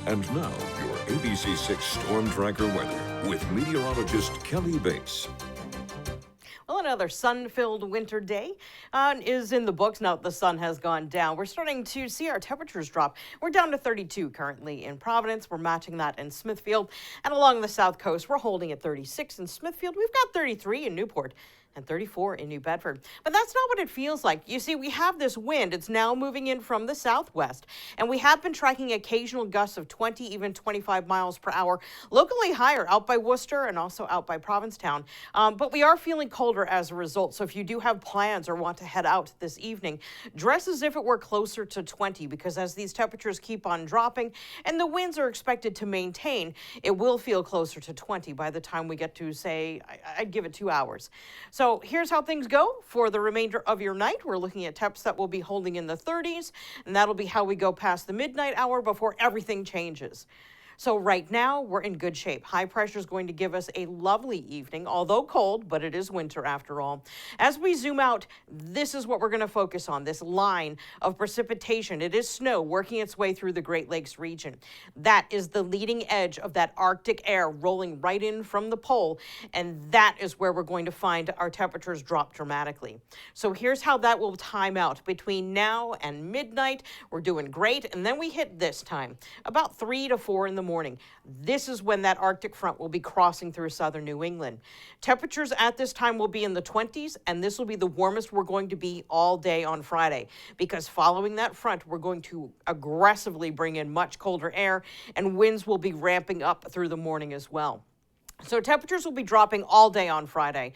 And now, your ABC6 Storm Tracker weather with meteorologist Kelly Bates. Well, another sun-filled winter day is in the books. Now the sun has gone down. We're starting to see our temperatures drop. We're down to 32 currently in Providence. We're matching that in Smithfield. And along the south coast, we're holding at 36 in Smithfield. We've got 33 in Newport and 34 in New Bedford. But that's not what it feels like. You see, we have this wind. It's now moving in from the southwest, and we have been tracking occasional gusts of 20, even 25 miles per hour, locally higher out by Worcester and also out by Provincetown. But we are feeling colder as a result. So if you do have plans or want to head out this evening, dress as if it were closer to 20, because as these temperatures keep on dropping and the winds are expected to maintain, it will feel closer to 20 by the time we get to, say, I'd give it 2 hours. So here's how things go for the remainder of your night. We're looking at temps that will be holding in the 30s, and that'll be how we go past the midnight hour before everything changes. So right now, we're in good shape. High pressure is going to give us a lovely evening, although cold, but it is winter after all. As we zoom out, this is what we're going to focus on, this line of precipitation. It is snow working its way through the Great Lakes region. That is the leading edge of that Arctic air rolling right in from the pole, and that is where we're going to find our temperatures drop dramatically. So here's how that will time out. Between now and midnight, we're doing great, and then we hit this time, about 3 to 4 in the morning. This is when that Arctic front will be crossing through southern New England. Temperatures at this time will be in the 20s, and this will be the warmest we're going to be all day on Friday, because following that front, we're going to aggressively bring in much colder air, and winds will be ramping up through the morning as well. So temperatures will be dropping all day on Friday.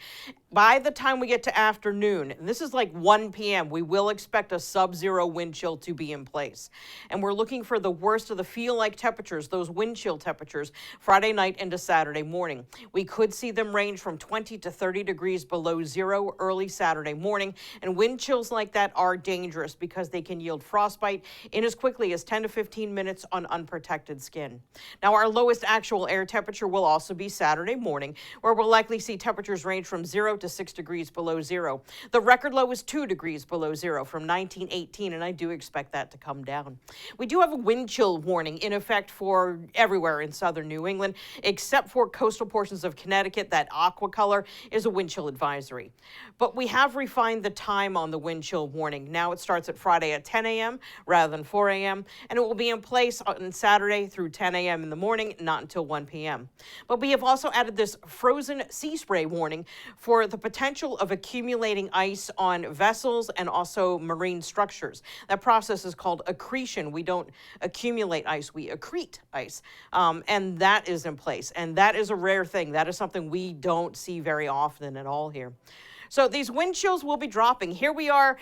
By the time we get to afternoon, and this is like 1 p.m., we will expect a sub-zero wind chill to be in place. And we're looking for the worst of the feel-like temperatures, those wind chill temperatures, Friday night into Saturday morning. We could see them range from 20 to 30 degrees below zero early Saturday morning. And wind chills like that are dangerous because they can yield frostbite in as quickly as 10 to 15 minutes on unprotected skin. Now, our lowest actual air temperature will also be Saturday morning, where we'll likely see temperatures range from 0 to 6 degrees below zero. The record low is 2 degrees below zero from 1918, and I do expect that to come down. We do have a wind chill warning in effect for everywhere in southern New England, except for coastal portions of Connecticut. That aqua color is a wind chill advisory. But we have refined the time on the wind chill warning. Now it starts at Friday at 10 a.m. rather than 4 a.m., and it will be in place on Saturday through 10 a.m. in the morning, not until 1 p.m. But we have also added this frozen sea spray warning for the potential of accumulating ice on vessels and also marine structures. That process is called accretion. We don't accumulate ice, we accrete ice. And that is in place. And that is a rare thing. That is something we don't see very often at all here. So these wind chills will be dropping. Here we are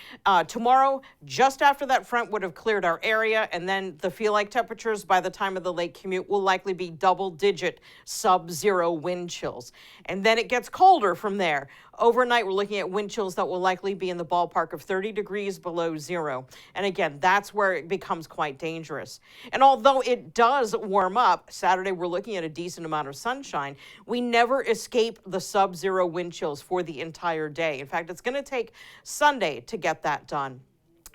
tomorrow, just after that front would have cleared our area, and then the feel-like temperatures by the time of the late commute will likely be double-digit sub-zero wind chills. And then it gets colder from there. Overnight, we're looking at wind chills that will likely be in the ballpark of 30 degrees below zero. And again, that's where it becomes quite dangerous. And although it does warm up, Saturday we're looking at a decent amount of sunshine, we never escape the sub-zero wind chills for the entire day. In fact, it's going to take Sunday to get that done.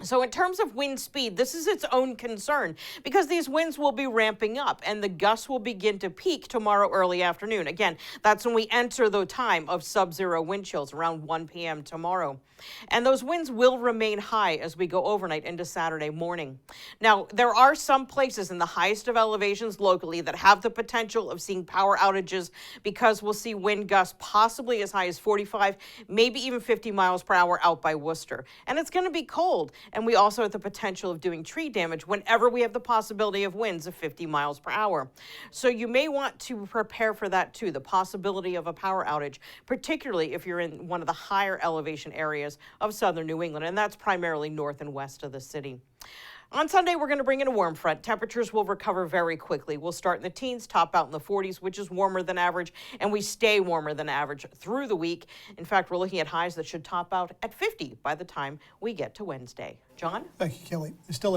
So in terms of wind speed, this is its own concern because these winds will be ramping up and the gusts will begin to peak tomorrow early afternoon. Again, that's when we enter the time of sub-zero wind chills around 1 p.m. tomorrow. And those winds will remain high as we go overnight into Saturday morning. Now, there are some places in the highest of elevations locally that have the potential of seeing power outages because we'll see wind gusts possibly as high as 45, maybe even 50 miles per hour out by Worcester. And it's going to be cold. And we also have the potential of doing tree damage whenever we have the possibility of winds of 50 miles per hour. So you may want to prepare for that too, the possibility of a power outage, particularly if you're in one of the higher elevation areas of southern New England, and that's primarily north and west of the city. On Sunday, we're going to bring in a warm front. Temperatures will recover very quickly. We'll start in the teens, top out in the 40s, which is warmer than average, and we stay warmer than average through the week. In fact, we're looking at highs that should top out at 50 by the time we get to Wednesday. John? Thank you, Kelly. Still